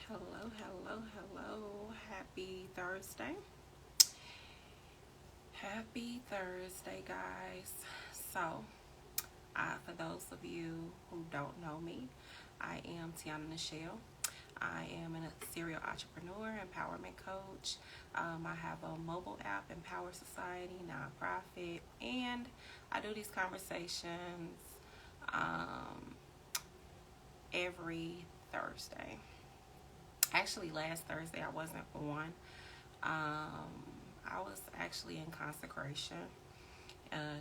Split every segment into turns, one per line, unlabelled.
Hello, hello, hello. Happy Thursday. Happy Thursday, guys. So, for those of you who don't know me, I am Tiana Nichelle. I am a serial entrepreneur, empowerment coach. I have a mobile app, Empower Society, nonprofit, and I do these conversations um, every Thursday. Actually, last Thursday I wasn't on. I was actually in consecration,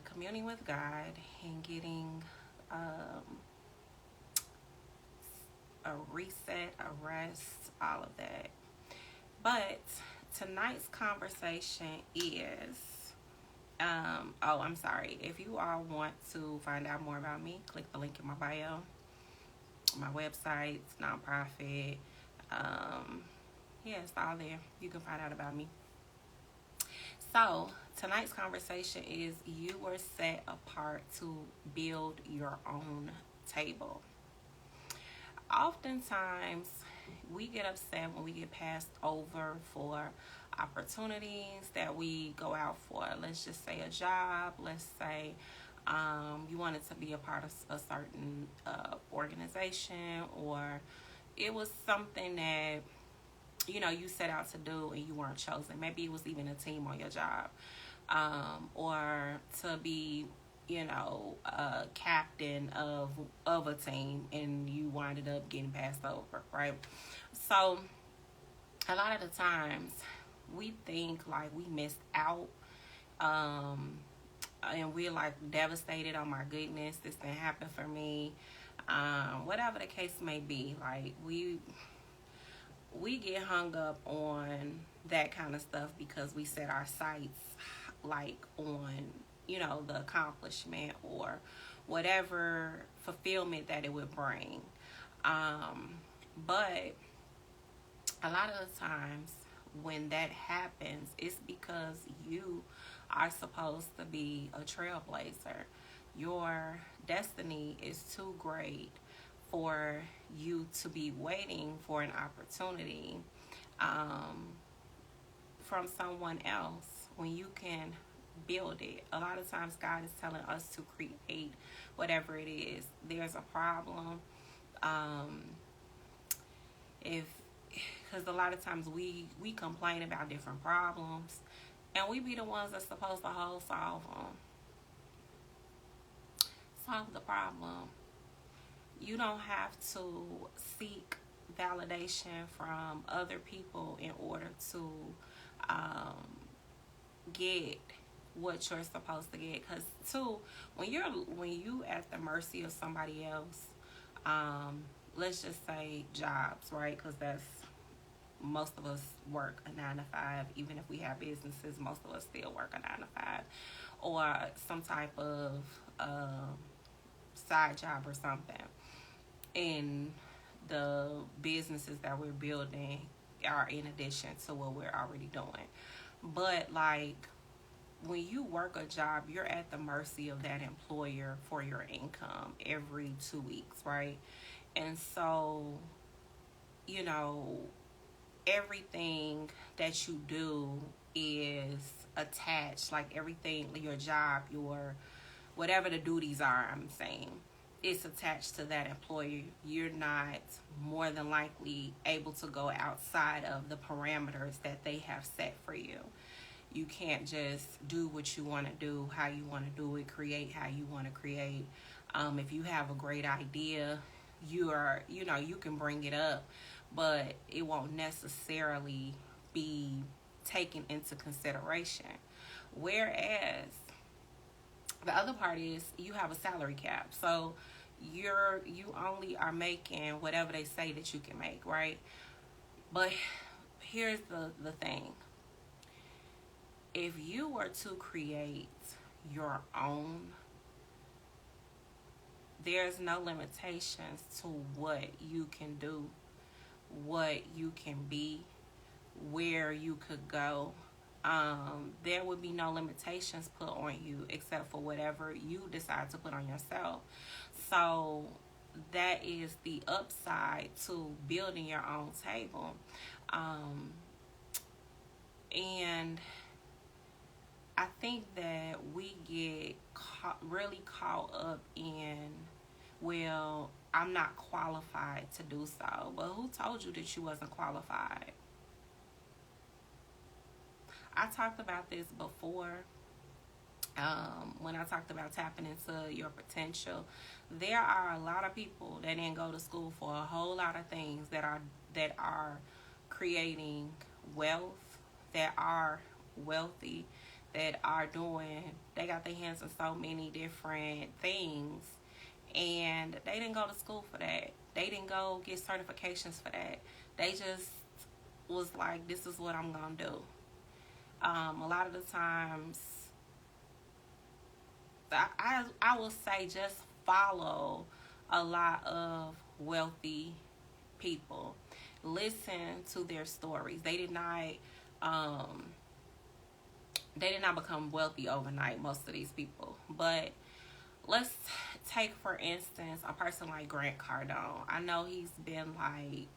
communing with God, and getting a reset, a rest, all of that. But tonight's conversation is I'm sorry. If you all want to find out more about me, click the link in my bio, my website, nonprofit. Yeah, it's all there. You can find out about me. So, tonight's conversation is you were set apart to build your own table. Oftentimes, we get upset when we get passed over for opportunities that we go out for. Let's just say a job. Let's say you wanted to be a part of a certain organization, or it was something that you set out to do and you weren't chosen. Maybe it was even a team on your job, or to be a captain of a team, and you winded up getting passed over, right? So a lot of the times we think like we missed out, and we're like devastated. Oh my goodness, this didn't happen for me. Whatever the case may be, like we get hung up on that kind of stuff because we set our sights like on the accomplishment or whatever fulfillment that it would bring. But a lot of the times when that happens, it's because you are supposed to be a trailblazer. Your destiny is too great for you to be waiting for an opportunity from someone else when you can build it. A lot of times God is telling us to create whatever it is. There's a problem. If Because a lot of times we complain about different problems, and we be the ones that's supposed to solve the problem. You don't have to seek validation from other people in order to get what you're supposed to get. Because too, when you at the mercy of somebody else, let's just say jobs, right? Because that's most of us work a 9 to 5. Even if we have businesses, most of us still work a 9 to 5, or some type of side job or something. And the businesses that we're building are in addition to what we're already doing. But like when you work a job, you're at the mercy of that employer for your income every 2 weeks, right? And so, everything that you do is attached, like everything, your job, your whatever the duties are, I'm saying, it's attached to that employer. You're not more than likely able to go outside of the parameters that they have set for you. You can't just do what you want to do, how you want to do it, create how you want to create. If you have a great idea, you can bring it up, but it won't necessarily be taken into consideration. Whereas the other part is you have a salary cap. So you only are making whatever they say that you can make, right? But here's the thing. If you were to create your own, there's no limitations to what you can do, what you can be, where you could go. There would be no limitations put on you except for whatever you decide to put on yourself. So that is the upside to building your own table. Um, and I think that we get really caught up in, well, I'm not qualified to do so. But who told you that you wasn't qualified? I talked about this before, when I talked about tapping into your potential. There are a lot of people that didn't go to school for a whole lot of things that are creating wealth, that are wealthy, that are doing, they got their hands in so many different things, and they didn't go to school for that. They didn't go get certifications for that. They just was like, this is what I'm gonna do. A lot of the times, I will say, just follow a lot of wealthy people. Listen to their stories. Um, they did not become wealthy overnight, most of these people. But let's take, for instance, a person like Grant Cardone. I know he's been like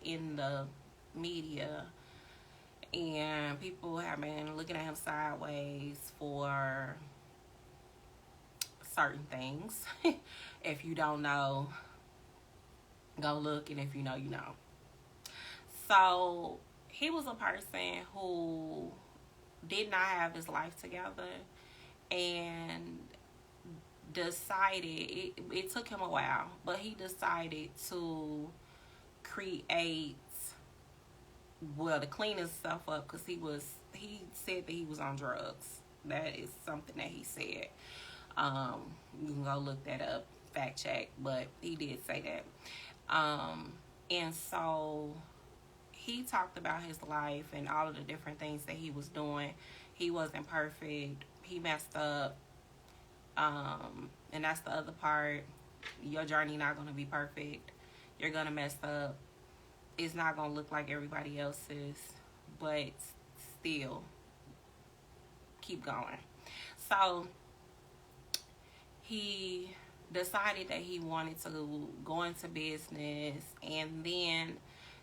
in the media, and people have been looking at him sideways for certain things. If you don't know, go look, and if you know, you know. So he was a person who did not have his life together, and decided, it took him a while, but he decided to create, well, to clean himself up, because he said that he was on drugs. That is something that he said. You can go look that up, fact check, but he did say that. And so he talked about his life and all of the different things that he was doing. He wasn't perfect. He messed up. And that's the other part. Your journey not going to be perfect. You're going to mess up. It's not going to look like everybody else's, but still keep going. So he decided that he wanted to go into business, and then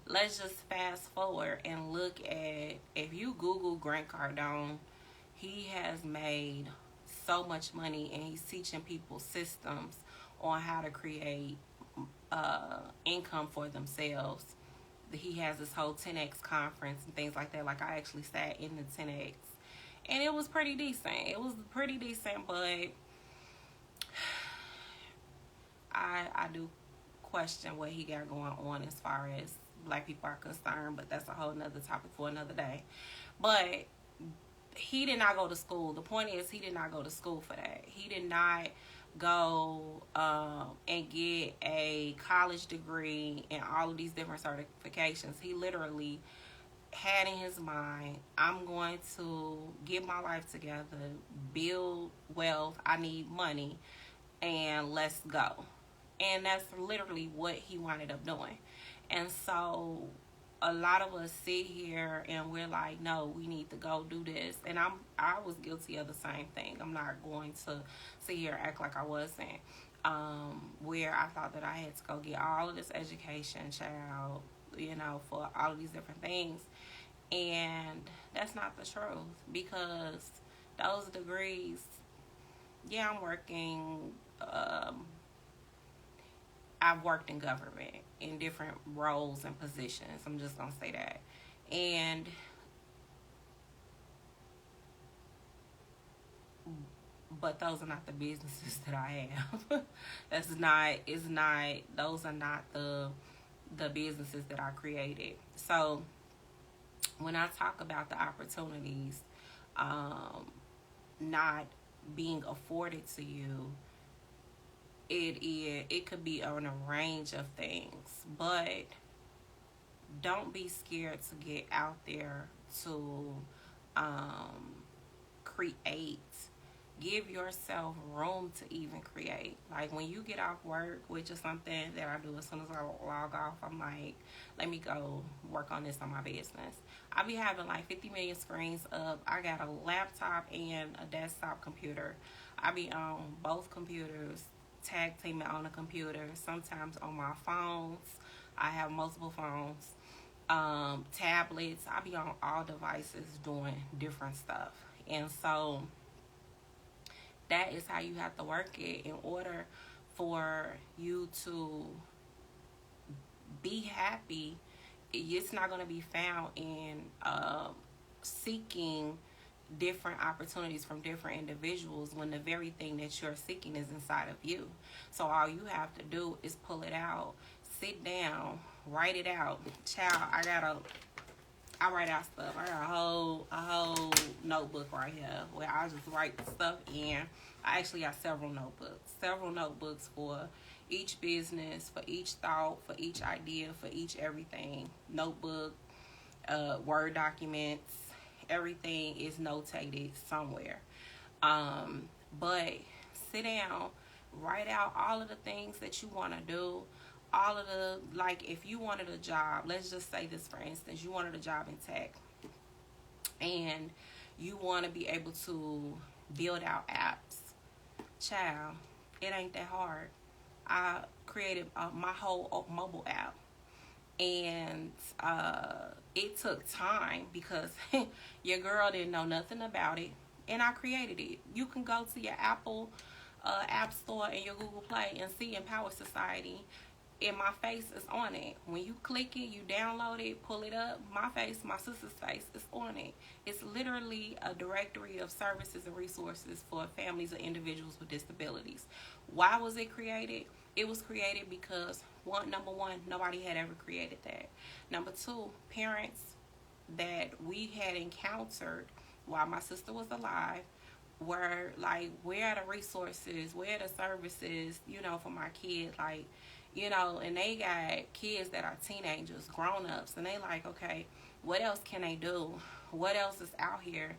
let's just fast forward and look at, if you Google Grant Cardone, he has made so much money, and he's teaching people systems on how to create income for themselves. He has this whole 10X conference and things like that. Like, I actually sat in the 10X, and it was pretty decent. But I do question what he got going on as far as black people are concerned, but that's a whole nother topic for another day. But he did not go to school. The point is, he did not go to school for that. He did not go and get a college degree and all of these different certifications. He literally had in his mind, I'm going to get my life together, build wealth, I need money, and let's go. And that's literally what he wound up doing. And so a lot of us sit here and we're like, no, we need to go do this. And I was guilty of the same thing. I'm not going to sit here and act like I wasn't. Where I thought that I had to go get all of this education, child, for all of these different things. And that's not the truth, because those degrees, yeah, I'm working, I've worked in government in different roles and positions. I'm just going to say that. But those are not the businesses that I have. Those are not the businesses that I created. So when I talk about the opportunities not being afforded to you, it could be on a range of things, but don't be scared to get out there to create. Give yourself room to even create. Like, when you get off work, which is something that I do as soon as I log off, I'm like, let me go work on this on my business. I be having like 50 million screens up. I got a laptop and a desktop computer. I be on both computers tag teaming on a computer, sometimes on my phones. I have multiple phones, tablets. I be on all devices doing different stuff. And so that is how you have to work it in order for you to be happy. It's not going to be found in seeking different opportunities from different individuals when the very thing that you're seeking is inside of you. So all you have to do is pull it out, sit down, write it out. Child, I write out stuff. I got a whole notebook right here where I just write stuff in. I actually got several notebooks for each business, for each thought, for each idea, for each everything. Notebook, Word documents, everything is notated somewhere. But sit down, write out all of the things that you want to do. All of the, like, if you wanted a job, let's just say this for instance, you wanted a job in tech and you want to be able to build out apps. Child, it ain't that hard. I created my whole mobile app, and it took time because your girl didn't know nothing about it, and I created it. You can go to your Apple App Store and your Google Play and see Empower Society, and my face is on it. When you click it, you download it, pull it up, my face, my sister's face is on it. It's literally a directory of services and resources for families and individuals with disabilities. Why was it created? It was created because, number one, nobody had ever created that. Number two, parents that we had encountered while my sister was alive were like, where are the resources? Where are the services, for my kids? Like, and they got kids that are teenagers, grown-ups, and they like, okay, what else can they do? What else is out here?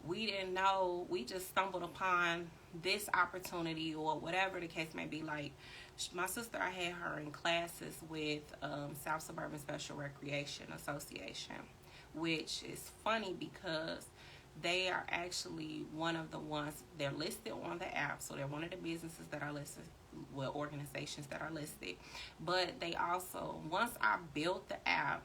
We didn't know. We just stumbled upon this opportunity or whatever the case may be. Like, my sister, I had her in classes with South Suburban Special Recreation Association, which is funny because they are actually one of the ones, they're listed on the app, so they're one of the businesses that are listed, organizations that are listed. But they also, once I built the app,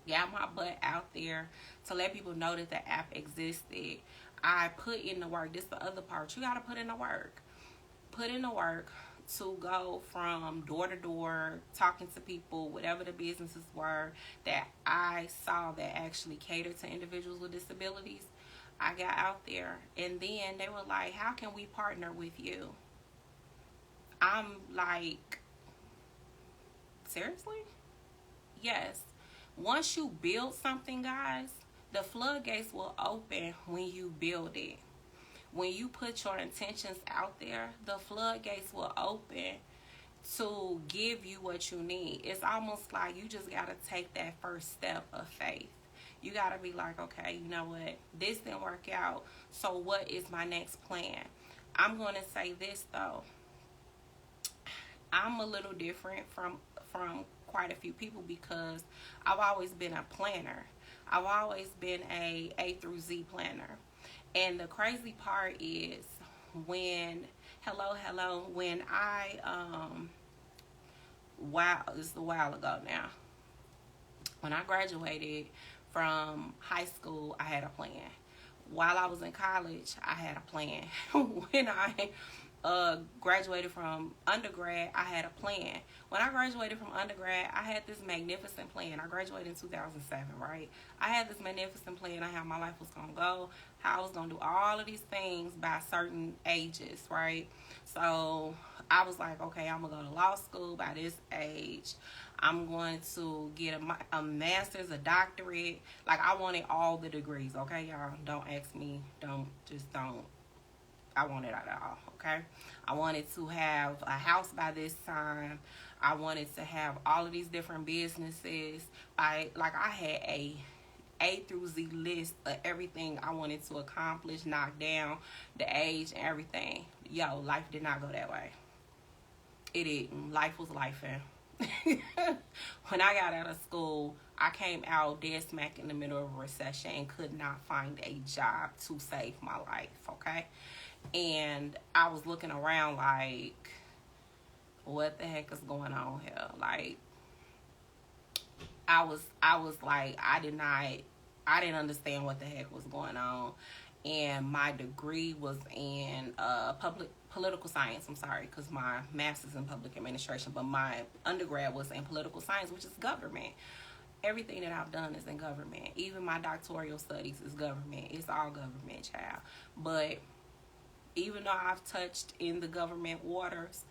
got my butt out there to let people know that the app existed, I put in the work. This is the other part. You got to put in the work. Put in the work to go from door to door, talking to people, whatever the businesses were that I saw that actually catered to individuals with disabilities. I got out there, and then they were like, how can we partner with you? I'm like, seriously? Yes. Once you build something, guys, the floodgates will open when you build it. When you put your intentions out there, the floodgates will open to give you what you need. It's almost like you just got to take that first step of faith. You got to be like, okay, you know what? This didn't work out. So what is my next plan? I'm going to say this, though. I'm a little different from quite a few people because I've always been a planner. I've always been a through Z planner. And the crazy part is when I, this is a while ago now. When I graduated from high school, I had a plan. While I was in college, I had a plan. When I graduated from undergrad, I had a plan. When I graduated from undergrad, I had this magnificent plan. I graduated in 2007, right? I had this magnificent plan on how my life was going to go, how I was going to do all of these things by certain ages, right? So I was like, okay, I'm going to go to law school by this age. I'm going to get a master's, a doctorate. Like, I wanted all the degrees, okay, y'all? Don't ask me. Don't. I wanted it all, okay? I wanted to have a house by this time. I wanted to have all of these different businesses. I had A through Z list of everything I wanted to accomplish, knock down, the age and everything. Yo, life did not go that way. It didn't. Life was lifing. When I got out of school, I came out dead smack in the middle of a recession and could not find a job to save my life, okay? And I was looking around like, what the heck is going on here? Like, I was like, I didn't understand what the heck was going on. And my degree was in political science. I'm sorry, because my master's in public administration, but my undergrad was in political science, which is government. Everything that I've done is in government. Even my doctoral studies is government. It's all government, child. But even though I've touched in the government waters,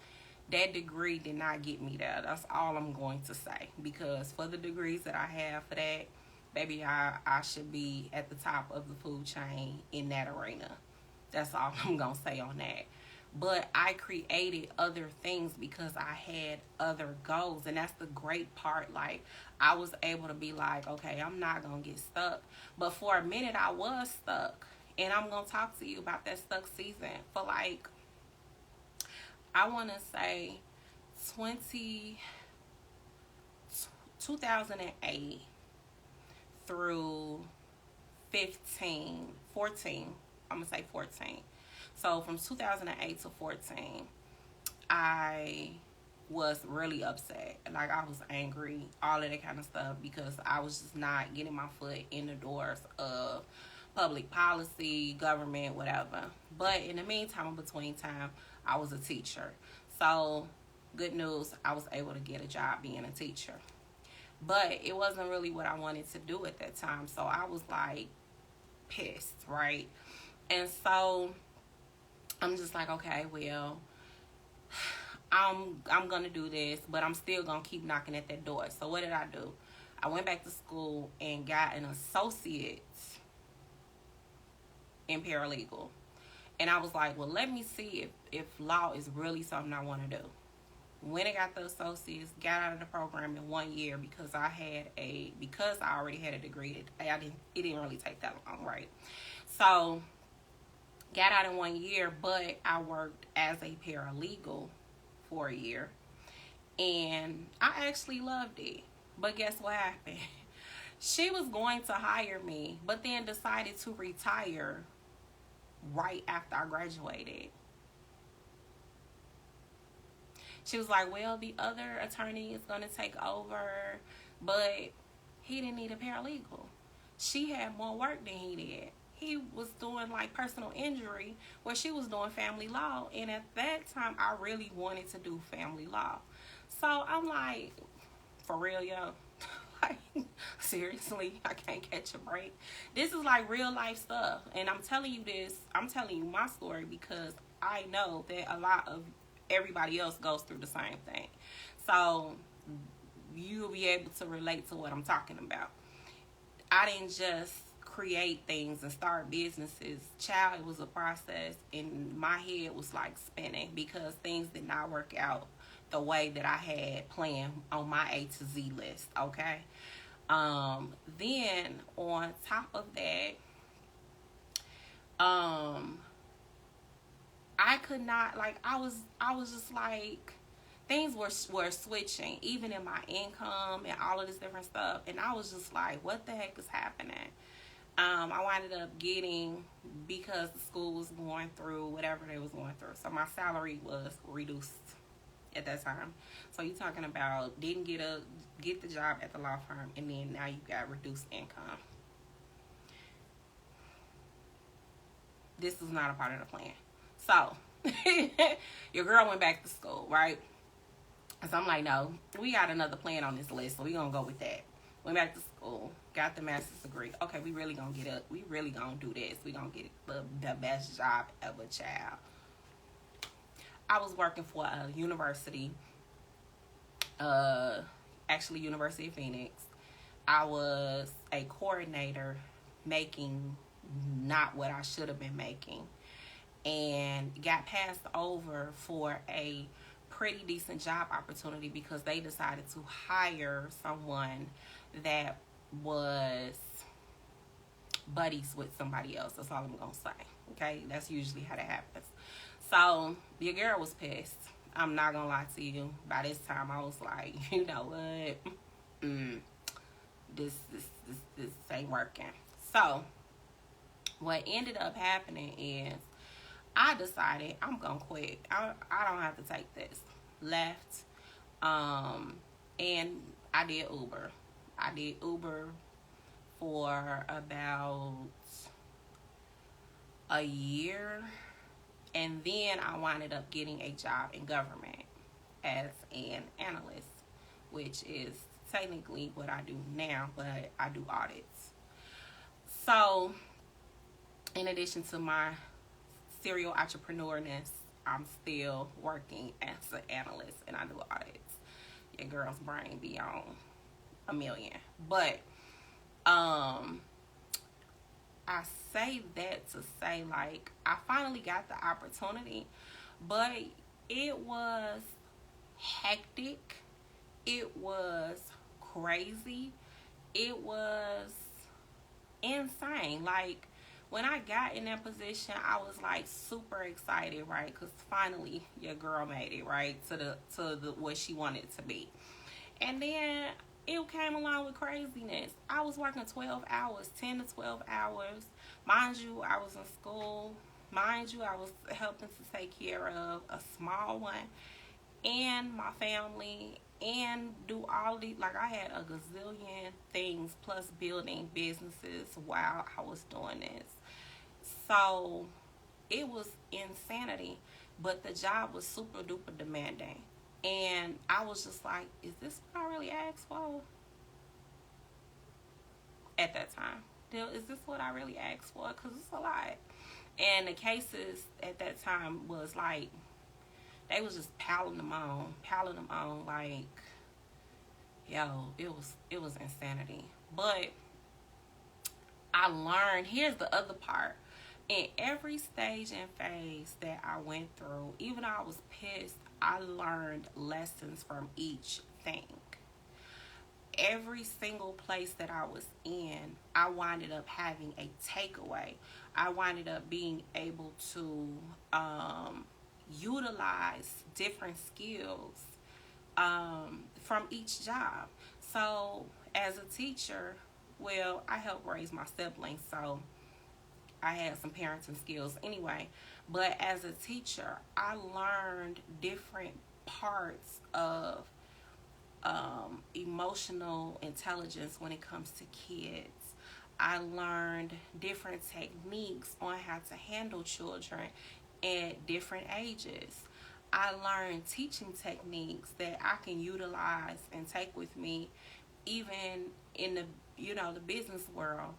that degree did not get me there. That's all I'm going to say. Because for the degrees that I have for that, baby, I should be at the top of the food chain in that arena. That's all I'm going to say on that. But I created other things because I had other goals. And that's the great part. Like, I was able to be like, okay, I'm not going to get stuck. But for a minute, I was stuck. And I'm going to talk to you about that stuck season for like, I want to say 2008 through 14. I'm going to say 14. So from 2008 to 14, I was really upset. Like, I was angry, all of that kind of stuff, because I was just not getting my foot in the doors of public policy, government, whatever. But in the meantime, in between time, I was a teacher. So, good news, I was able to get a job being a teacher. But it wasn't really what I wanted to do at that time. So, I was like pissed, right? And so, I'm just like, okay, well, I'm going to do this, but I'm still going to keep knocking at that door. So, what did I do? I went back to school and got an associate's in paralegal. And I was like, well, let me see if law is really something I want to do. When I got the associates, got out of the program in 1 year because I already had a degree. It didn't really take that long, right? So, got out in 1 year, but I worked as a paralegal for a year. And I actually loved it. But guess what happened? She was going to hire me, but then decided to retire right after I graduated. She was like, well, the other attorney is going to take over, but he didn't need a paralegal. She had more work than he did. He was doing like personal injury, where she was doing family law. And at that time, I really wanted to do family law. So I'm like, for real, yo? Like, seriously, I can't catch a break. This is like real life stuff. And I'm telling you this, I'm telling you my story because I know that a lot of everybody else goes through the same thing. So you'll be able to relate to what I'm talking about. I didn't just create things and start businesses. Child, it was a process, and my head was like spinning because things did not work out the way that I had planned on my A to Z list, okay? Then on top of that, I could not, like, I was just like, things were switching, even in my income and all of this different stuff, and I was just like, what the heck is happening? I wound up getting, because the school was going through whatever they was going through, so my salary was reduced at that time. So you're talking about didn't get the job at the law firm, and then now you got reduced income. This was not a part of the plan. So your girl went back to school, right? So I'm like, no, we got another plan on this list, so we gonna go with that. Went back to school, got the master's degree. Okay, we really gonna do this. We gonna get the best job ever, child. I was working for a university, actually University of Phoenix. I was a coordinator, making not what I should have been making, and got passed over for a pretty decent job opportunity because they decided to hire someone that was buddies with somebody else. That's all I'm gonna say. Okay, that's usually how that happens. So your girl was pissed. I'm not gonna lie to you. By this time, I was like, you know what? This ain't working. So what ended up happening is I decided I'm gonna quit. I don't have to take this. Left. And I did Uber. I did Uber for about a year, and then I winded up getting a job in government as an analyst, which is technically what I do now, but I do audits. So, in addition to my serial entrepreneurness, I'm still working as an analyst and I do audits. Your girl's brain be on a million. But I say that to say, like, I finally got the opportunity, but it was hectic. It was crazy. It was insane. Like, when I got in that position, I was like super excited, right? Because finally your girl made it, right, to the what she wanted to be. And then it came along with craziness. I was working 12 hours, 10 to 12 hours. Mind you, I was in school. Mind you, I was helping to take care of a small one and my family and do all these. Like, I had a gazillion things plus building businesses while I was doing this. So it was insanity, but the job was super duper demanding. And I was just like, is this what I really asked for? At that time. Is this what I really asked for? Because it's a lot. And the cases at that time was like, they was just piling them on. Like, yo, it was insanity. But I learned, here's the other part. In every stage and phase that I went through, even though I was pissed, I learned lessons from each thing. Every single place that I was in, I winded up having a takeaway. I winded up being able to utilize different skills from each job. So as a teacher, well, I helped raise my siblings, so I had some parenting skills anyway. But as a teacher, I learned different parts of emotional intelligence when it comes to kids. I learned different techniques on how to handle children at different ages. I learned teaching techniques that I can utilize and take with me even in the the business world.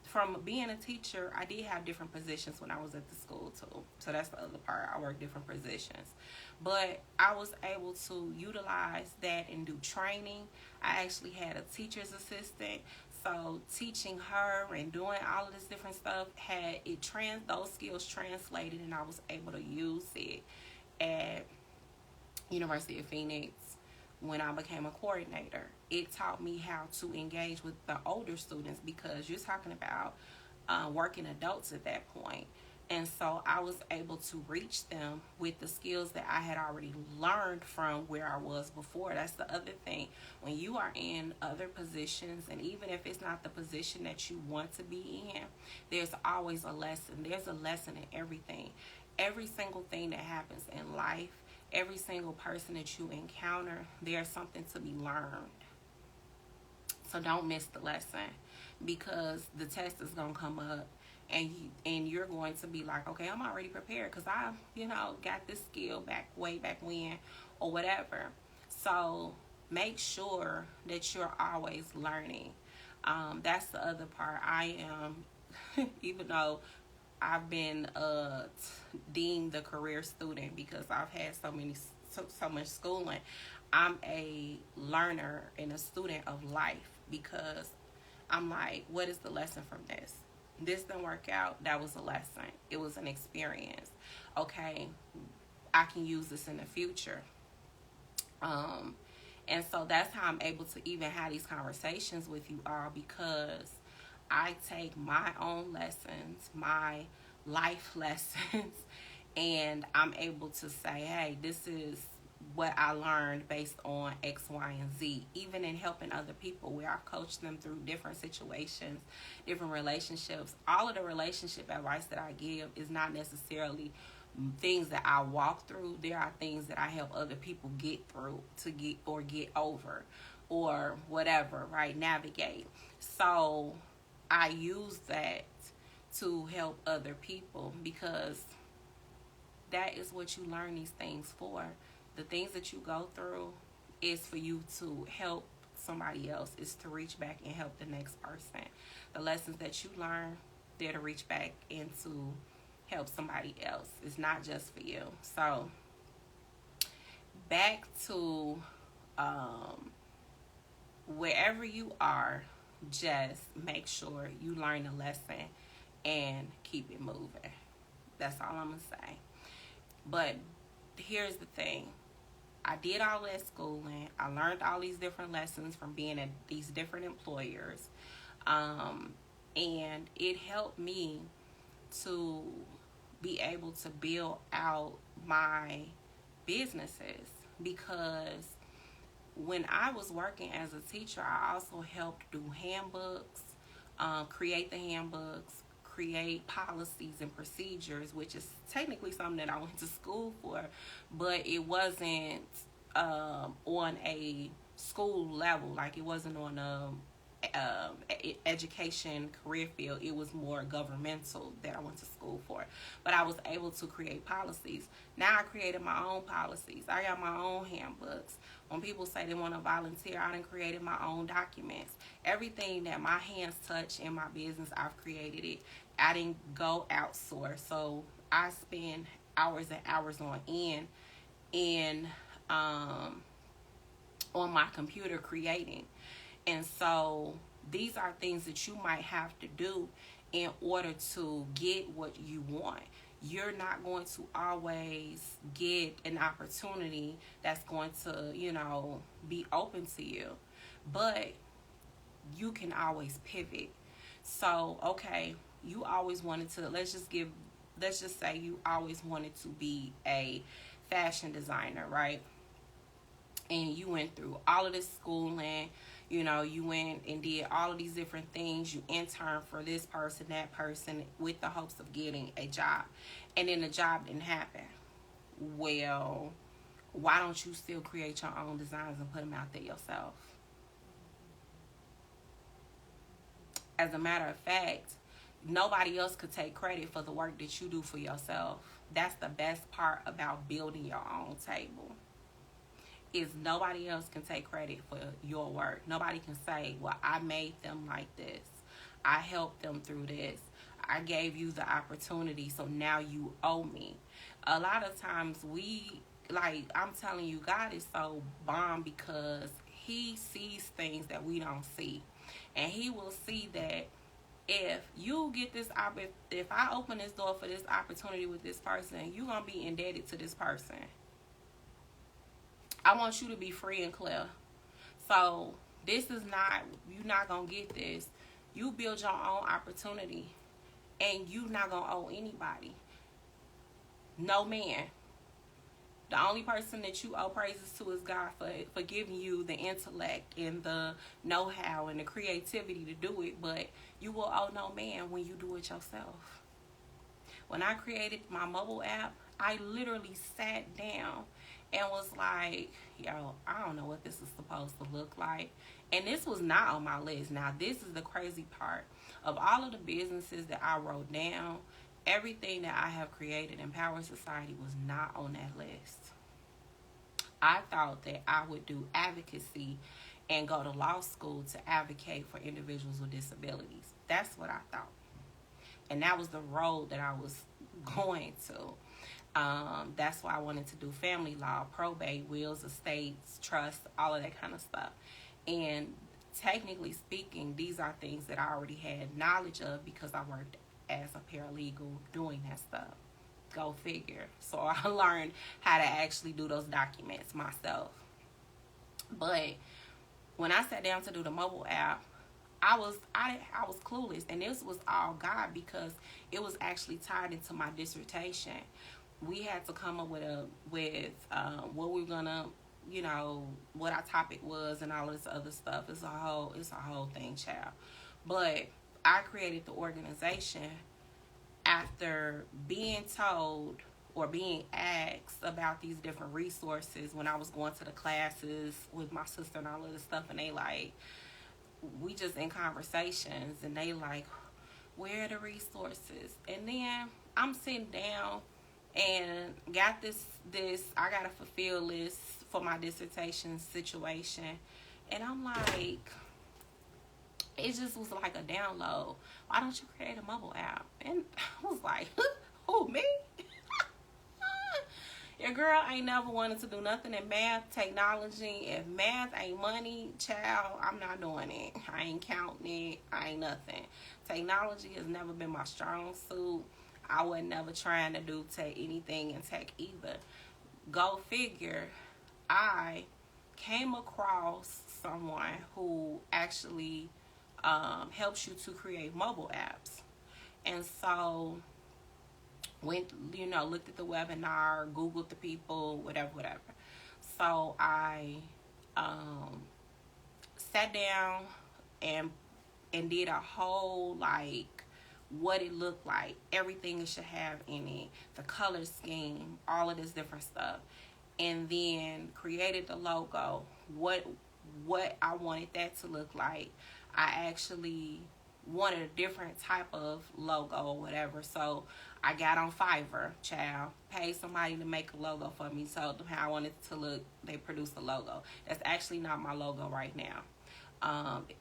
From being a teacher, I did have different positions when I was at the school too. So that's the other part. I worked different positions. But I was able to utilize that and do training. I actually had a teacher's assistant. So teaching her and doing all of this different stuff those skills translated, and I was able to use it at University of Phoenix when I became a coordinator. It taught me how to engage with the older students because you're talking about working adults at that point. And so I was able to reach them with the skills that I had already learned from where I was before. That's the other thing. When you are in other positions, and even if it's not the position that you want to be in, there's always a lesson. There's a lesson in everything. Every single thing that happens in life, every single person that you encounter, there's something to be learned. So don't miss the lesson, because the test is going to come up and you're going to be like, okay, I'm already prepared because I, got this skill way back when or whatever. So make sure that you're always learning. That's the other part. I am, even though I've been deemed a career student because I've had so much schooling, I'm a learner and a student of life, because I'm like, what is the lesson from this? This didn't work out. That was a lesson. It was an experience. Okay, I can use this in the future. And so that's how I'm able to even have these conversations with you all, because I take my own lessons, my life lessons, and I'm able to say, hey, this is what I learned based on X, Y, and Z. Even in helping other people, where I coach them through different situations, different relationships. All of the relationship advice that I give is not necessarily things that I walk through. There are things that I help other people get through, to get over, or whatever, right? Navigate. So I use that to help other people, because that is what you learn these things for. The things that you go through is for you to help somebody else, is to reach back and help the next person. The lessons that you learn, they're to reach back and to help somebody else. It's not just for you. So back to wherever you are, just make sure you learn a lesson and keep it moving. That's all I'm going to say. But here's the thing. I did all that schooling. I learned all these different lessons from being at these different employers. And it helped me to be able to build out my businesses, because when I was working as a teacher, I also helped do handbooks, create the handbooks, create policies and procedures, which is technically something that I went to school for, but it wasn't on a school level. Like, it wasn't on a education career field. It was more governmental that I went to school for. But I was able to create policies. Now I created my own policies. I got my own handbooks. When people say they want to volunteer, I done created my own documents. Everything that my hands touch in my business, I've created it. I didn't go outsource. So I spend hours and hours on end on my computer creating. And so these are things that you might have to do in order to get what you want. You're not going to always get an opportunity that's going to, be open to you. But you can always pivot. So, okay, you always wanted to, let's just say you always wanted to be a fashion designer, right? And you went through all of this schooling. You went and did all of these different things. You interned for this person, that person, with the hopes of getting a job. And then the job didn't happen. Well, why don't you still create your own designs and put them out there yourself? As a matter of fact, nobody else could take credit for the work that you do for yourself. That's the best part about building your own table. Is nobody else can take credit for your work. Nobody can say, well, I made them like this. I helped them through this. I gave you the opportunity, so now you owe me. A lot of times I'm telling you, God is so bomb, because he sees things that we don't see. And he will see that if you get this, if I open this door for this opportunity with this person, you're going to be indebted to this person. I want you to be free and clear. So this is not, you're not going to get this. You build your own opportunity, and you're not going to owe anybody. No man. The only person that you owe praises to is God for giving you the intellect and the know-how and the creativity to do it. But you will owe no man when you do it yourself. When I created my mobile app, I literally sat down and was like, I don't know what this is supposed to look like. And this was not on my list. Now, this is the crazy part. Of all of the businesses that I wrote down, everything that I have created in Power Society was not on that list. I thought that I would do advocacy and go to law school to advocate for individuals with disabilities. That's what I thought. And that was the road that I was going to. That's why I wanted to do family law, probate, wills, estates, trust, all of that kind of stuff. And technically speaking, these are things that I already had knowledge of, because I worked as a paralegal doing that stuff. Go figure. So I learned how to actually do those documents myself. But when I sat down to do the mobile app, I was clueless, and this was all God, because it was actually tied into my dissertation. we had to come up with what we were gonna, what our topic was and all this other stuff. It's a whole thing, child. But I created the organization after being told or being asked about these different resources when I was going to the classes with my sister and all of this stuff, and they like, we just in conversations, and they like, where are the resources? And then I'm sitting down and got this I gotta fulfill this for my dissertation situation, and I'm like, it just was like a download. Why don't you create a mobile app? And I was like, who, me? Your girl ain't never wanted to do nothing in math, technology. If math ain't money, child, I'm not doing it. I ain't counting it. I ain't nothing. Technology has never been my strong suit. I was never trying to do anything in tech either. Go figure. I came across someone who actually helps you to create mobile apps. And so went, looked at the webinar, Googled the people, whatever. So I sat down and did a whole, like, what it looked like, everything it should have in it, the color scheme, all of this different stuff. And then created the logo, what I wanted that to look like. I actually wanted a different type of logo or whatever. So I got on Fiverr, child, paid somebody to make a logo for me, told them how I wanted it to look. They produced a logo. That's actually not my logo right now.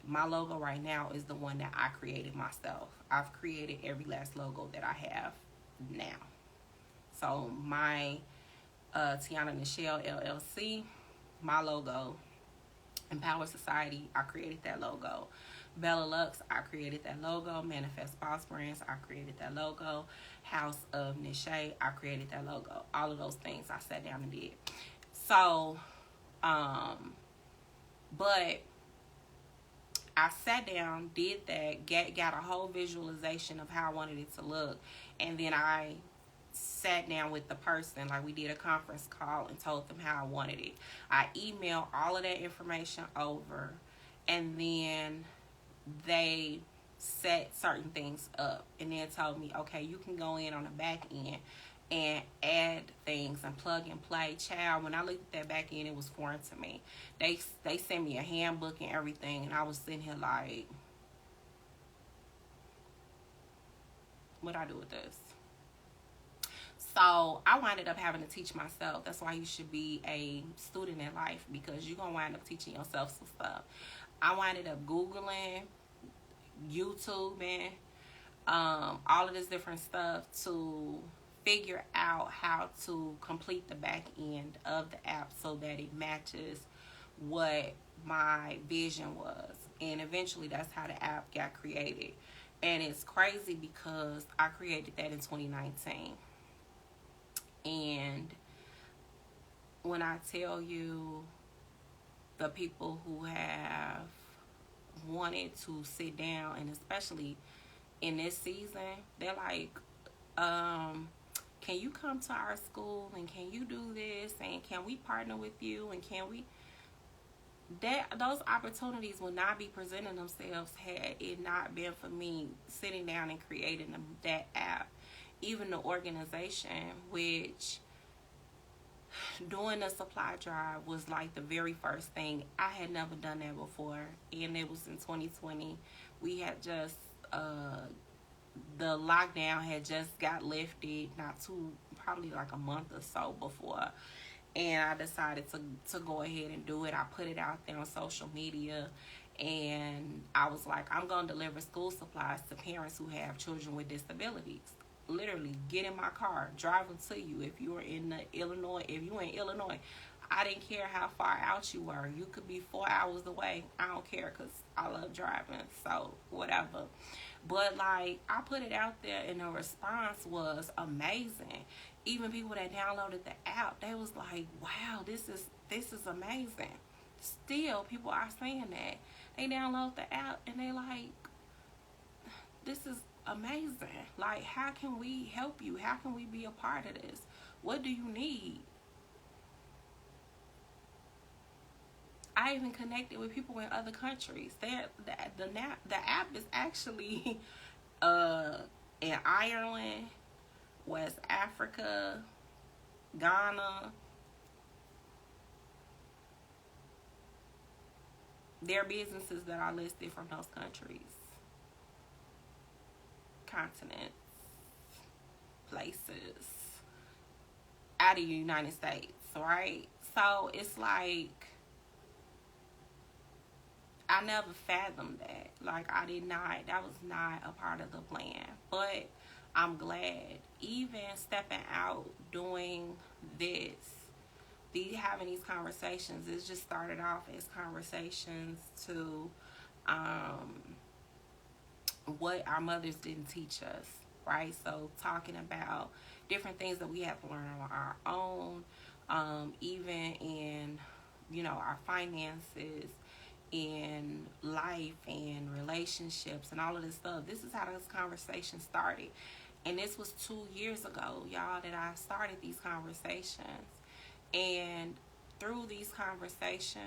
My logo right now is the one that I created myself. I've created every last logo that I have now. So my Tiana Nichelle LLC, my logo. Empower Society, I created that logo. Bella Lux, I created that logo. Manifest Boss Brands, I created that logo. House of Niche, I created that logo. All of those things I sat down and did. So, but I sat down, did that, got a whole visualization of how I wanted it to look, and then I sat down with the person, like we did a conference call and told them how I wanted it. I emailed all of that information over, and then they set certain things up and then told me, okay, you can go in on the back end and add things and plug and play. Child, when I looked at that back end, it was foreign to me. They sent me a handbook and everything, and I was sitting here like, what I do with this? So I winded up having to teach myself. That's why you should be a student in life, because you're going to wind up teaching yourself some stuff. I winded up Googling, YouTubing, all of this different stuff to figure out how to complete the back end of the app so that it matches what my vision was. And eventually that's how the app got created. And it's crazy because I created that in 2019. And when I tell you the people who have wanted to sit down, and especially in this season, they're like, can you come to our school, and can you do this, and can we partner with you, and can we, those opportunities would not be presenting themselves had it not been for me sitting down and creating that app. Even the organization, which doing the supply drive was like the very first thing. I had never done that before, and it was in 2020. We had just the lockdown had just got lifted, probably like a month or so before, and I decided to go ahead and do it. I put it out there on social media, and I was like, I'm gonna deliver school supplies to parents who have children with disabilities. Literally get in my car, drive them to you. If you in Illinois, I didn't care how far out you were. You could be 4 hours away. I don't care, because I love driving, so whatever. But like, I put it out there, and the response was amazing. Even people that downloaded the app, they was like, wow, this is amazing. Still, people are saying that. They download the app and they like, this is amazing. Like, how can we help you? How can we be a part of this? What do you need? I even connected with people in other countries. The app is actually in Ireland, West Africa, Ghana. There are businesses that are listed from those countries, continents, places out of the United States, right? So it's like I never fathomed that. Like that was not a part of the plan. But I'm glad, even stepping out, doing this, having these conversations, it just started off as conversations to what our mothers didn't teach us, right? So talking about different things that we have to learn on our own, even in, our finances, in life and relationships and all of this stuff. This is how this conversation started. And this was 2 years ago, y'all, that I started these conversations. And through these conversations,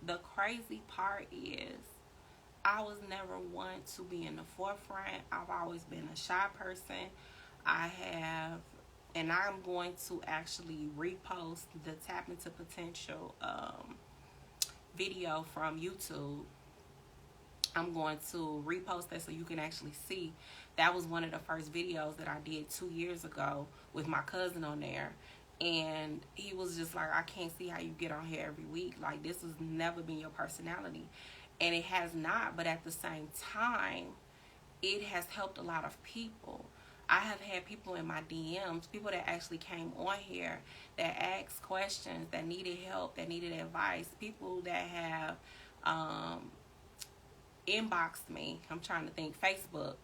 the crazy part is I was never one to be in the forefront. I've always been a shy person. And I'm going to actually repost the Tap Into Potential video from YouTube. I'm going to repost that so you can actually see. That was one of the first videos that I did 2 years ago with my cousin on there. And he was just like, I can't see how you get on here every week. Like, this has never been your personality. And it has not, but at the same time, it has helped a lot of people. I have had people in my DMs, people that actually came on here that asked questions, that needed help, that needed advice, people that have inboxed me, I'm trying to think, Facebook,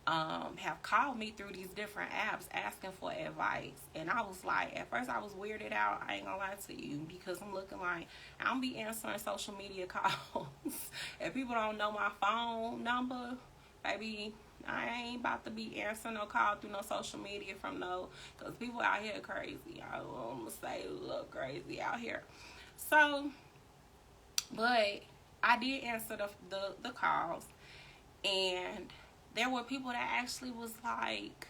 have called me through these different apps asking for advice. And I was like, at first I was weirded out, I ain't gonna lie to you, because I'm looking like I don't be answering social media calls. If people don't know my phone number, baby, I ain't about to be answering no call through no social media from because people out here crazy. I'm gonna say a little crazy out here. So, but I did answer the calls, and there were people that actually was like,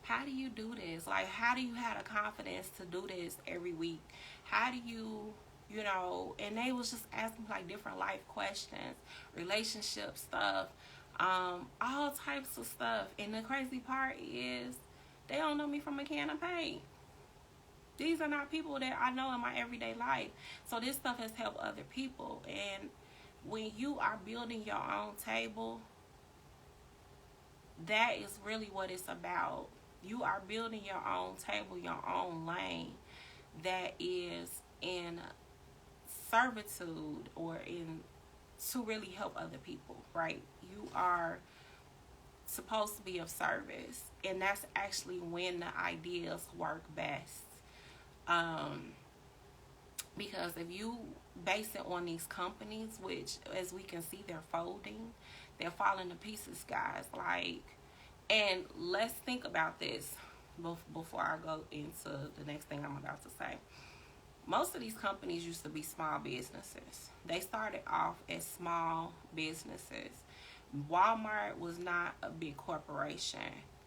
how do you do this? Like, how do you have the confidence to do this every week? How do you, and they was just asking like different life questions, relationship stuff, all types of stuff. And the crazy part is they don't know me from a can of paint. These are not people that I know in my everyday life. So this stuff has helped other people. And when you are building your own table, that is really what it's about. You are building your own table, your own lane that is in servitude or in to really help other people, right? You are supposed to be of service, and that's actually when the ideas work best. Because if you base it on these companies, which as we can see, they're folding, they're falling to pieces, guys. Like, and let's think about this before I go into the next thing I'm about to say. Most of these companies used to be small businesses. They started off as small businesses. Walmart was not a big corporation.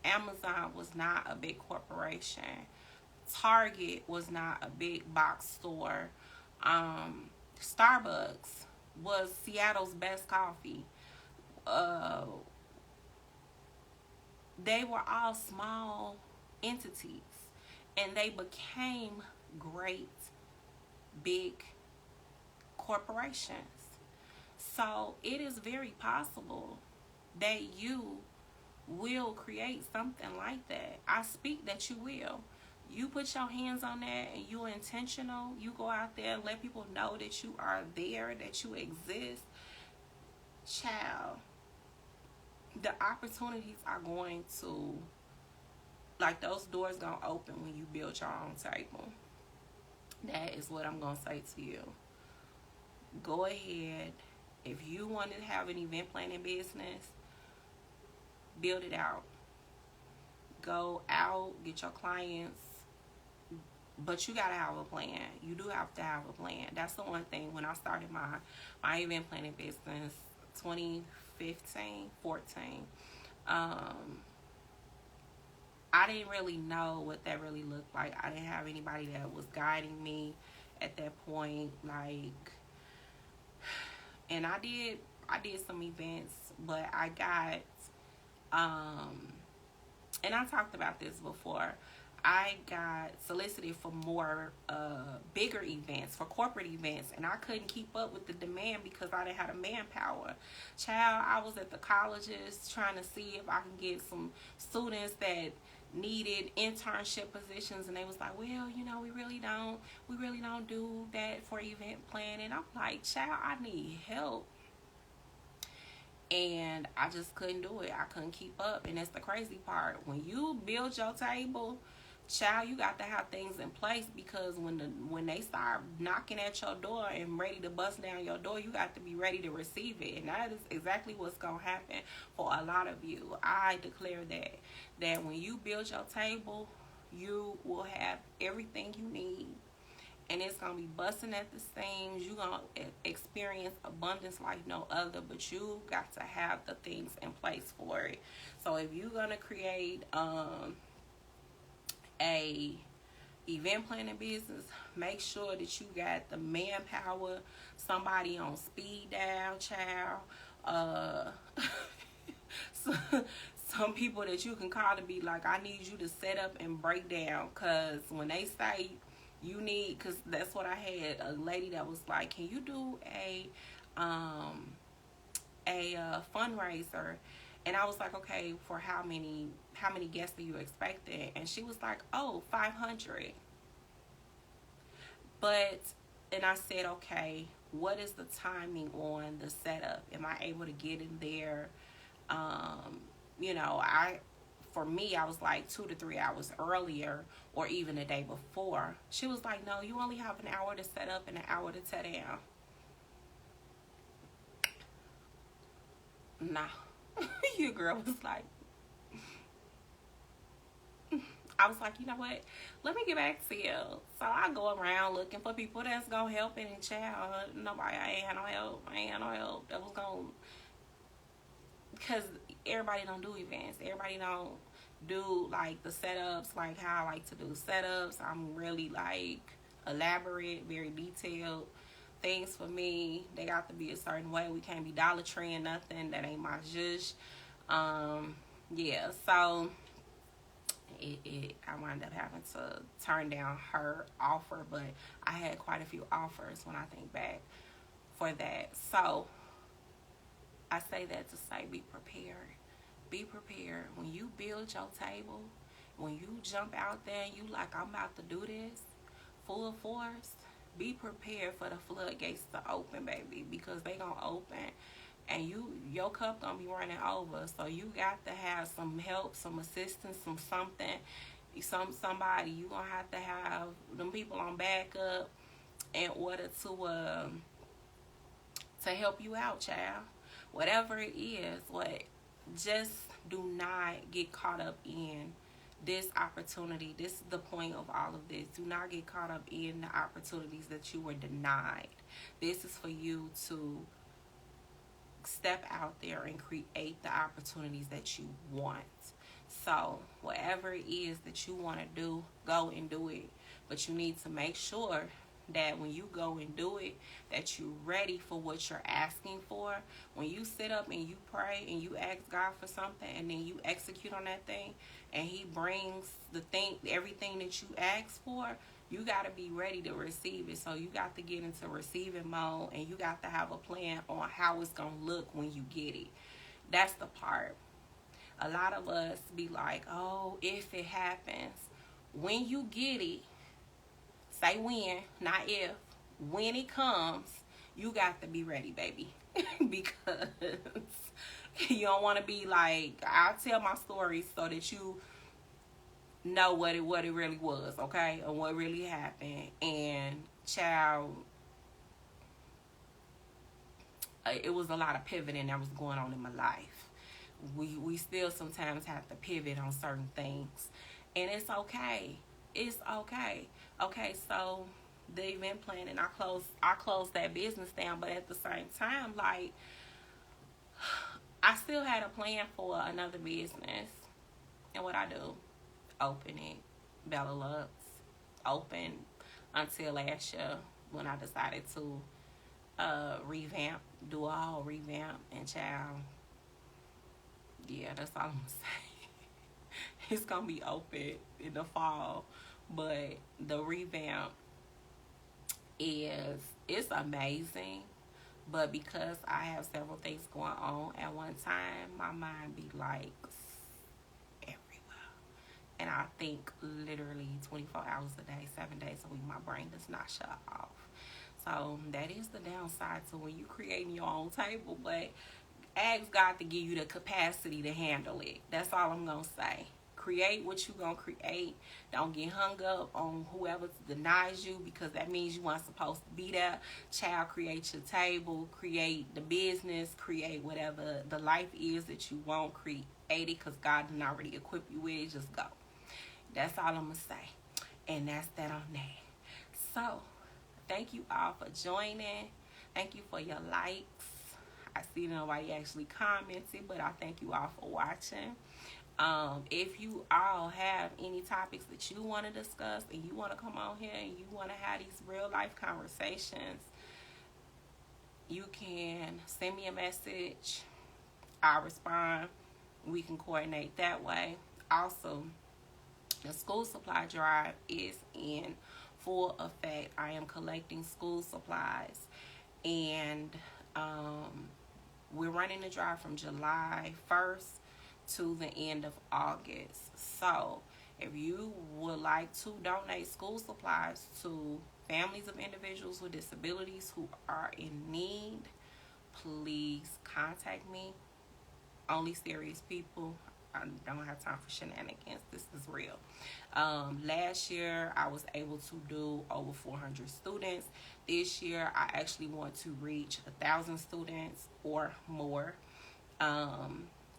Amazon was not a big corporation. Target was not a big box store. Starbucks was Seattle's best coffee. They were all small entities, and they became great big corporations. So it is very possible that you will create something like that. I speak that you will. You put your hands on that and you're intentional. You go out there and let people know that you are there, that you exist. Child, the opportunities are going to, like, those doors gonna open when you build your own table. That is what I'm gonna say to you. Go ahead. If you want to have an event planning business, build it out. go out, get your clients, but you gotta have a plan. You do have to have a plan. That's the one thing. When I started my event planning business, 2015, 14, I didn't really know what that really looked like. I didn't have anybody that was guiding me at that point. Like, and I did some events, but I got, and I talked about this before. I got solicited for more bigger events, for corporate events, and I couldn't keep up with the demand because I didn't have the manpower. Child, I was at the colleges trying to see if I can get some students that needed internship positions, and they was like, well, you know, we really don't do that for event planning. I'm like, child, I need help. And I just couldn't do it. I couldn't keep up. And that's the crazy part. When you build your table, child, you got to have things in place, because when they start knocking at your door and ready to bust down your door, you got to be ready to receive it. And that is exactly what's going to happen for a lot of you. I declare that when you build your table, you will have everything you need, and it's going to be busting at the seams. You're going to experience abundance like no other, but you got to have the things in place for it. So if you're going to create a event planning business, make sure that you got the manpower, somebody on speed dial, child. Some people that you can call to be like, I need you to set up and break down, because when they say you need, because that's what I had, a lady that was like, can you do a fundraiser? And I was like, okay, for how many guests are you expecting? And she was like, oh, 500. And I said, okay, what is the timing on the setup? Am I able to get in there? You know, for me, I was like 2 to 3 hours earlier, or even the day before. She was like, no, you only have an hour to set up and an hour to tear down. Nah. Your girl was like, I was like, you know what? Let me get back to you. So I go around looking for people that's gonna help, and child, nobody. I ain't had no help. That was gonna, because everybody don't do events. Everybody don't do like the setups like how I like to do setups. I'm really like elaborate, very detailed. Things for me, they got to be a certain way. We can't be Dollar Tree and nothing. That ain't my zhuzh. Yeah, so I wound up having to turn down her offer, but I had quite a few offers when I think back for that. So I say that to say, be prepared. Be prepared. When you build your table, when you jump out there and you like, I'm about to do this full force, be prepared for the floodgates to open, baby, because they gonna open, and your cup gonna be running over. So you got to have some help, some assistance, somebody. You gonna have to have them people on backup in order to help you out, child. Whatever it is, just do not get caught up in this opportunity. This is the point of all of this. Do not get caught up in the opportunities that you were denied. This is for you to step out there and create the opportunities that you want. So whatever it is that you want to do, go and do it. But you need to make sure that when you go and do it, that you're ready for what you're asking for. When you sit up and you pray and you ask God for something, and then you execute on that thing, and He brings everything that you asked for, you got to be ready to receive it. So you got to get into receiving mode, and you got to have a plan on how it's going to look when you get it. That's the part. A lot of us be like, oh, if it happens. When you get it, say when, not if. When it comes, you got to be ready, baby. Because you don't want to be like, I'll tell my story so that you know what it really was, okay? And what really happened. And child, it was a lot of pivoting that was going on in my life. we still sometimes have to pivot on certain things, and it's okay. It's okay. Okay, so the event planning, I closed that business down, but at the same time, like, I still had a plan for another business. And what I do, open it, Bella Lux, open until last year when I decided to revamp, do a whole revamp, and child, yeah, that's all I'm gonna say. It's gonna be open in the fall, but the revamp it's amazing. But because I have several things going on at one time, my mind be like everywhere. And I think literally 24 hours a day, 7 days a week. My brain does not shut off. So that is the downside to when you creating your own table. But ask God to give you the capacity to handle it. That's all I'm going to say. Create what you going to create. Don't get hung up on whoever denies you, because that means you weren't supposed to be there. Child, create your table, create the business, create whatever the life is that you want, create it, because God didn't already equip you with it. Just go. That's all I'm going to say. And that's that on that. So, thank you all for joining. Thank you for your likes. I see nobody actually commented, but I thank you all for watching. If you all have any topics that you want to discuss and you want to come on here and you want to have these real life conversations, you can send me a message. I'll respond. We can coordinate that way. Also, the school supply drive is in full effect. I am collecting school supplies, and we're running the drive from July 1st to the end of August. So if you would like to donate school supplies to families of individuals with disabilities who are in need, please contact me. Only serious people. I don't have time for shenanigans. This is real. Last year, I was able to do over 400 students. This year, I actually want to reach 1,000 students or more.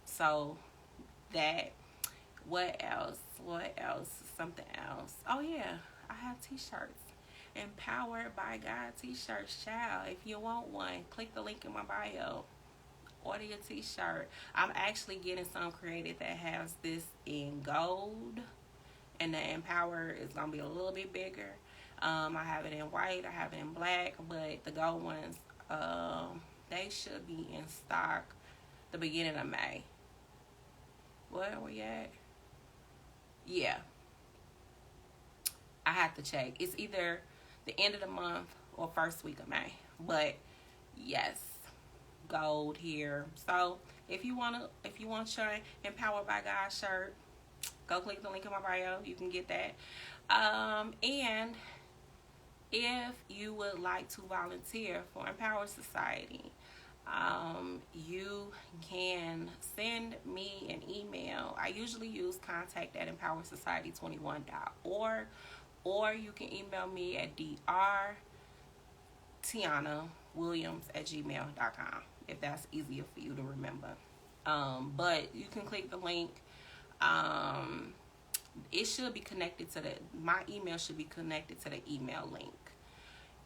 So that, what else? Something else. Oh yeah, I have t-shirts. Empowered by God t-shirts, child. If you want one, click the link in my bio. Order your t-shirt. I'm actually getting some created that has this in gold, and the Empower is gonna be a little bit bigger. I have it in white, I have it in black, but the gold ones, they should be in stock the beginning of May. Where are we at? Yeah, I have to check. It's either the end of the month or first week of May. But yes, gold here. So if you want your Empowered by God shirt, go click the link in my bio. You can get that. And if you would like to volunteer for Empower Society, you can send me an email. I usually use contact@empowersociety21.org, or you can email me at drtianawilliams@gmail.com if that's easier for you to remember. But you can click the link. It should be connected to my email should be connected to the email link.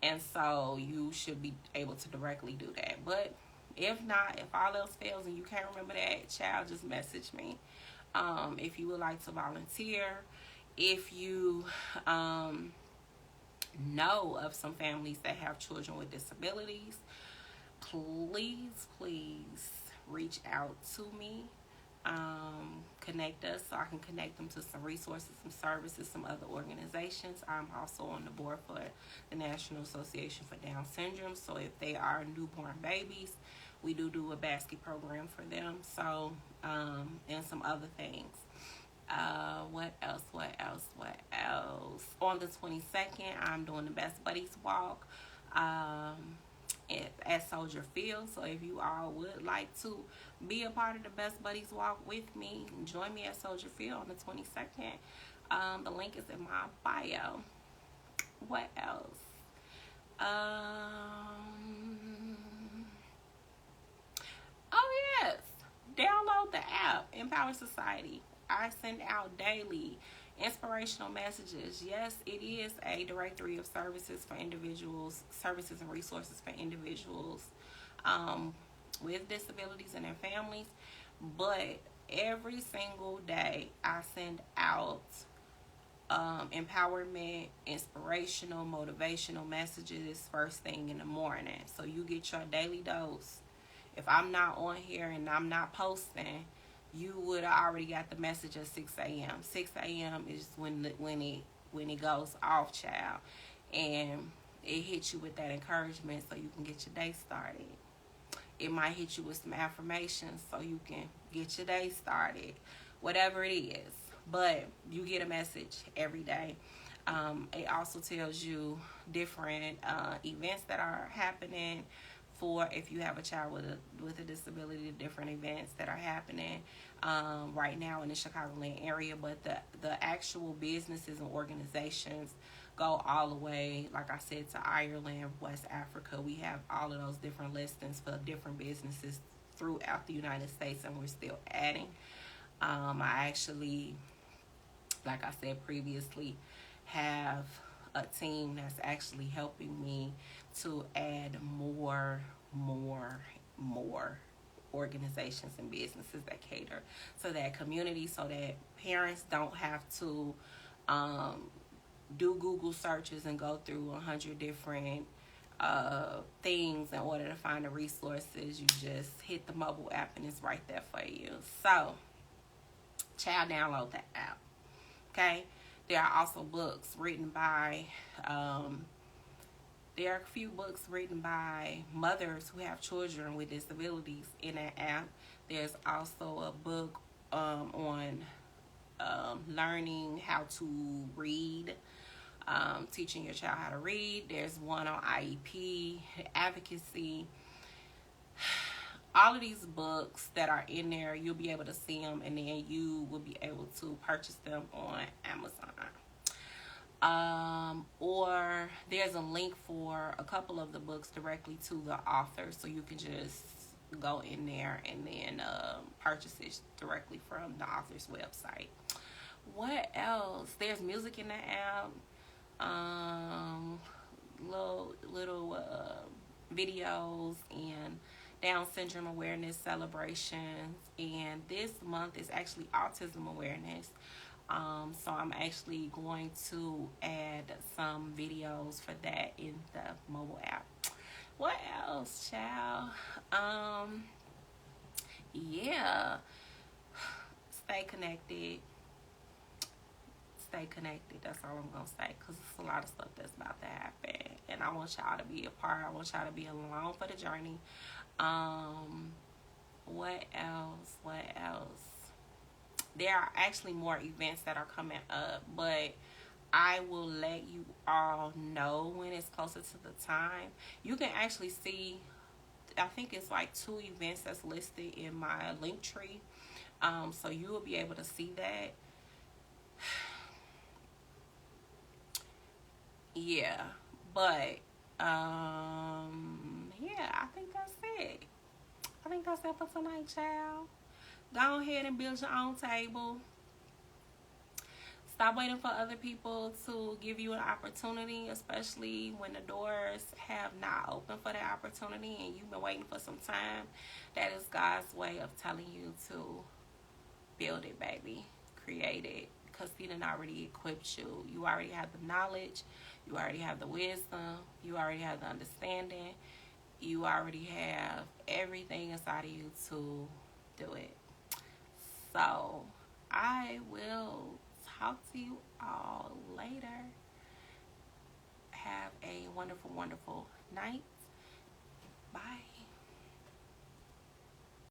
And so you should be able to directly do that. But if not, if all else fails and you can't remember that, child, just message me. If you would like to volunteer, if you know of some families that have children with disabilities, please reach out to me. Connect us so I can connect them to some resources, some services, some other organizations. I'm also on the board for the National Association for Down Syndrome. So if they are newborn babies, we do a basket program for them. So, and some other things. What else? On the 22nd, I'm doing the Best Buddies Walk at Soldier Field. So if you all would like to be a part of the Best Buddies Walk with me, join me at Soldier Field on the 22nd. The link is in my bio. What else? Oh yes, download the Empower Society. I send out daily inspirational messages. Yes, it is a directory of services for individuals, services and resources for individuals with disabilities and their families. But every single day, I send out empowerment, inspirational, motivational messages first thing in the morning. So you get your daily dose. If I'm not on here and I'm not posting, you would have already got the message at 6 a.m. 6 a.m. is when it goes off, child, and it hits you with that encouragement so you can get your day started. It might hit you with some affirmations so you can get your day started. Whatever it is, but you get a message every day. It also tells you different events that are happening for if you have a child with a disability, different events that are happening right now in the Chicagoland area. But the actual businesses and organizations go all the way, like I said, to Ireland, West Africa. We have all of those different listings for different businesses throughout the United States, and we're still adding. I actually, like I said previously, have a team that's actually helping me to add more organizations and businesses that cater to that community, so that parents don't have to do Google searches and go through 100 different things in order to find the resources. You just hit the mobile app and it's right there for you. So, child, download the app. Okay? There are also books written by, there are a few books written by mothers who have children with disabilities in that app. There's also a book on learning how to read, teaching your child how to read. There's one on IEP, advocacy. All of these books that are in there, you'll be able to see them, and then you will be able to purchase them on Amazon. Or there's a link for a couple of the books directly to the author, so you can just go in there and then purchase it directly from the author's website. What else? There's music in the app. Little videos and Down syndrome awareness celebrations, and this month is actually autism awareness. So I'm actually going to add some videos for that in the mobile app. What else, child? Yeah. Stay connected. Stay connected. That's all I'm going to say, because it's a lot of stuff that's about to happen. And I want y'all to be a part. I want y'all to be along for the journey. What else? There are actually more events that are coming up, but I will let you all know when it's closer to the time. You can actually see, I think it's like 2 events that's listed in my link tree. So you will be able to see that. Yeah, but yeah, I think that's it. I think that's it for tonight, child. Go ahead and build your own table. Stop waiting for other people to give you an opportunity, especially when the doors have not opened for that opportunity and you've been waiting for some time. That is God's way of telling you to build it, baby. Create it, because He done already equipped you. You already have the knowledge. You already have the wisdom. You already have the understanding. You already have everything inside of you to do it. So, I will talk to you all later. Have a wonderful, wonderful night.